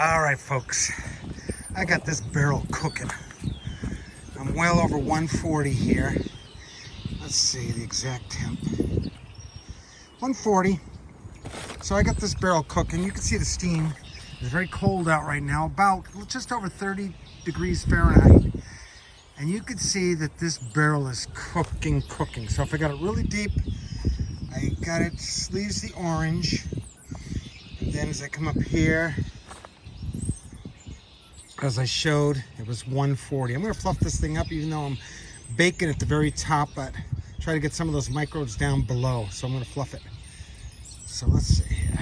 All right, folks, I got this barrel cooking. I'm well over 140 here. Let's see the exact temp. 140. So I got this barrel cooking. You can see the steam. It's very cold out right now, about just over 30 degrees Fahrenheit. And you can see that this barrel is cooking. So if I got it really deep, I got it, leaves the orange. And then as I come up here, as I showed, it was 140. I'm gonna fluff this thing up even though I'm baking at the very top, but try to get some of those microbes down below. So I'm gonna fluff it. So let's see here.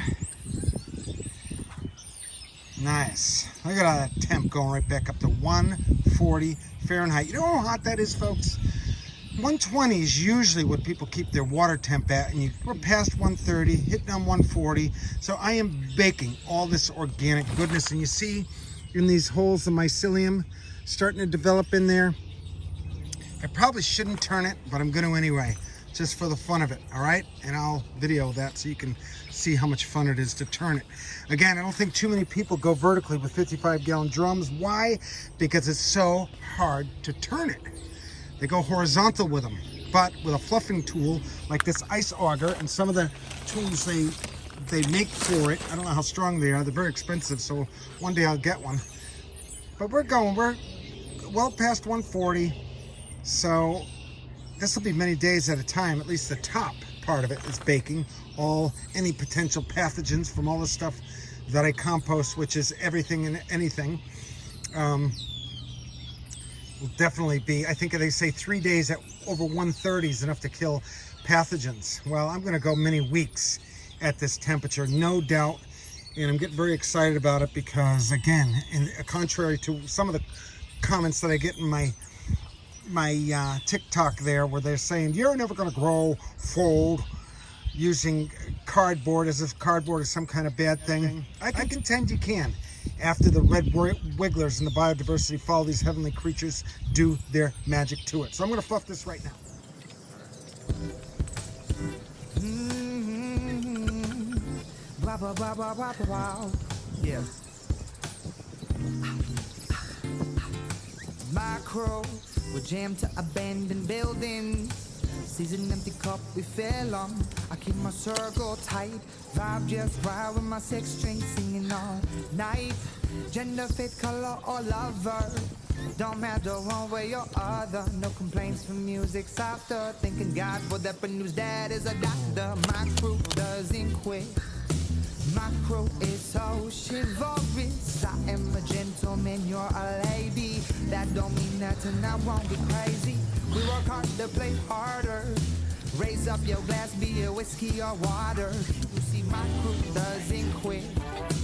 Nice. Look at all that temp going right back up to 140 Fahrenheit. You know how hot that is, folks? 120 is usually what people keep their water temp at, and we're past 130, hitting on 140. So I am baking all this organic goodness, and you see in these holes the mycelium starting to develop in there. I probably shouldn't turn it, but I'm going to anyway, just for the fun of it, all right? And I'll video that so you can see how much fun it is to turn it. Again, I don't think too many people go vertically with 55-gallon drums. Why? Because it's so hard to turn it. They go horizontal with them, but with a fluffing tool like this ice auger and some of the tools they make for it, I don't know how strong they are. They're very expensive, so one day I'll get one. But we're well past 140, so this will be many days at a time. At least the top part of it is baking. Any potential pathogens from all the stuff that I compost, which is everything and anything, will definitely be, I think they say 3 days at over 130 is enough to kill pathogens. Well, I'm gonna go many weeks at this temperature, no doubt, and I'm getting very excited about it because, again, contrary to some of the comments that I get in my TikTok there, where they're saying you're never going to grow fold using cardboard, as if cardboard is some kind of bad thing. I contend you can, after the red wigglers and the biodiversity follow these heavenly creatures do their magic to it. So I'm going to fluff this right now. Yeah. My crew, we're jammed to abandoned buildings. Sees an empty cup we fell on. I keep my circle tight. Vibe just right with my six string singing all night. Gender, faith, color, or lover. Don't matter one way or other. No complaints from music softer. Thinking God for that news dad is a doctor. My crew doesn't quit. My crew is so chivalrous. I am a gentleman, you're a lady. That don't mean nothing, I won't be crazy. We work hard to play harder. Raise up your glass, be it whiskey or water. You see, my crew doesn't quit.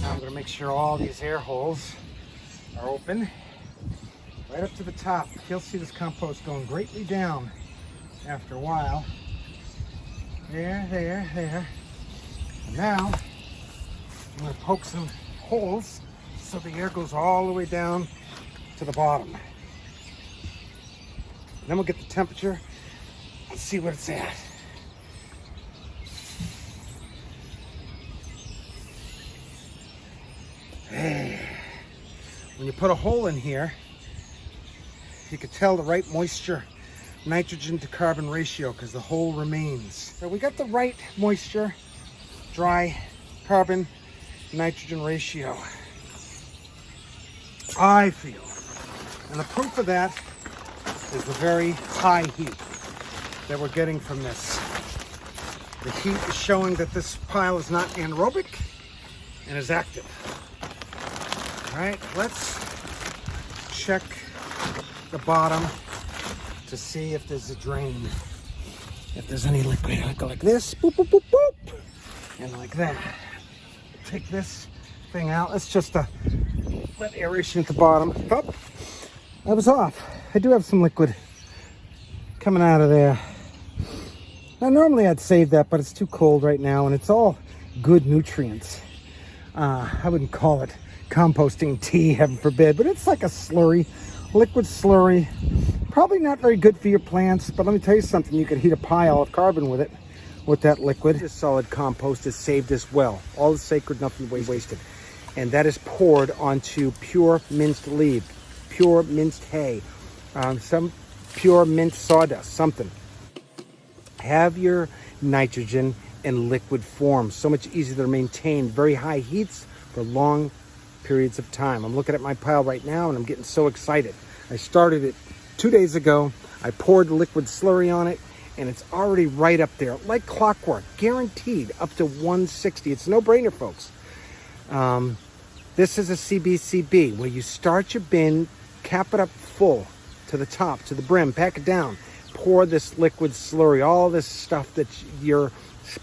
Now I'm going to make sure all these air holes are open. Right up to the top. You'll see this compost going greatly down after a while. There. And now I'm going to poke some holes so the air goes all the way down to the bottom. Then we'll get the temperature and see what it's at. When you put a hole in here, you can tell the right moisture, nitrogen to carbon ratio, because the hole remains. So we got the right moisture, dry, carbon, nitrogen ratio, I feel. And the proof of that is the very high heat that we're getting from this. The heat is showing that this pile is not anaerobic and is active. All right, let's check the bottom to see if there's a drain. If there's any liquid, I go like this, boop, boop, boop, boop, and like that. Take this thing out. It's just a let aeration at the bottom. Oh, I was off. I do have some liquid coming out of there. Now normally I'd save that, but it's too cold right now, and it's all good nutrients. I wouldn't call it composting tea, heaven forbid, but it's like a slurry, liquid slurry. Probably not very good for your plants, but let me tell you something, you could heat a pile of carbon with it, with that liquid. This solid compost is saved as well. All is sacred, nothing wasted. and that is poured onto pure minced leaf, pure minced hay, some pure minced sawdust, something. Have your nitrogen in liquid form. So much easier to maintain very high heats for long periods of time. I'm looking at my pile right now and I'm getting so excited. I started it 2 days ago. I poured liquid slurry on it and it's already right up there, like clockwork, guaranteed up to 160. It's a no-brainer, folks. This is a CBCB where you start your bin, cap it up full to the top, to the brim, pack it down, pour this liquid slurry, all this stuff that you're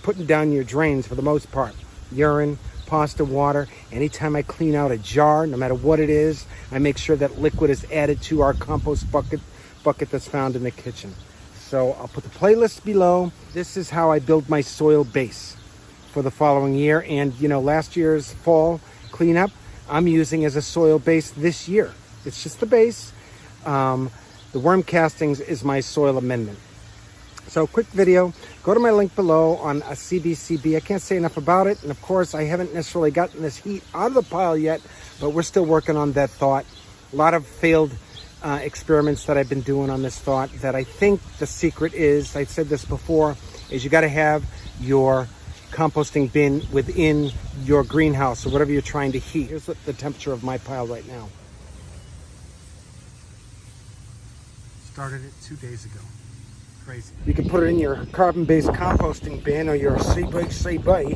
putting down your drains for the most part, urine, pasta, water. Anytime I clean out a jar, no matter what it is, I make sure that liquid is added to our compost bucket that's found in the kitchen. So I'll put the playlist below. This is how I build my soil base for the following year. And last year's fall cleanup, I'm using as a soil base this year. It's just the base. The worm castings is my soil amendment. So quick video, go to my link below on a CBCB. I can't say enough about it. And of course, I haven't necessarily gotten this heat out of the pile yet, but we're still working on that thought. A lot of failed experiments that I've been doing on this thought that I think the secret is, I've said this before, is you got to have your composting bin within your greenhouse or whatever you're trying to heat. Here's the temperature of my pile right now. Started it 2 days ago. Crazy. You can put it in your carbon-based composting bin or your CBCB.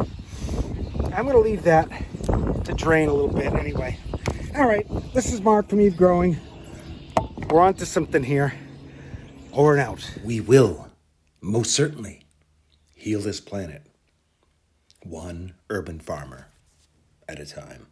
I'm going to leave that to drain a little bit anyway. All right, this is Mark from Eve Growing. We're on to something here. Over and out. We will, most certainly, heal this planet, one urban farmer at a time.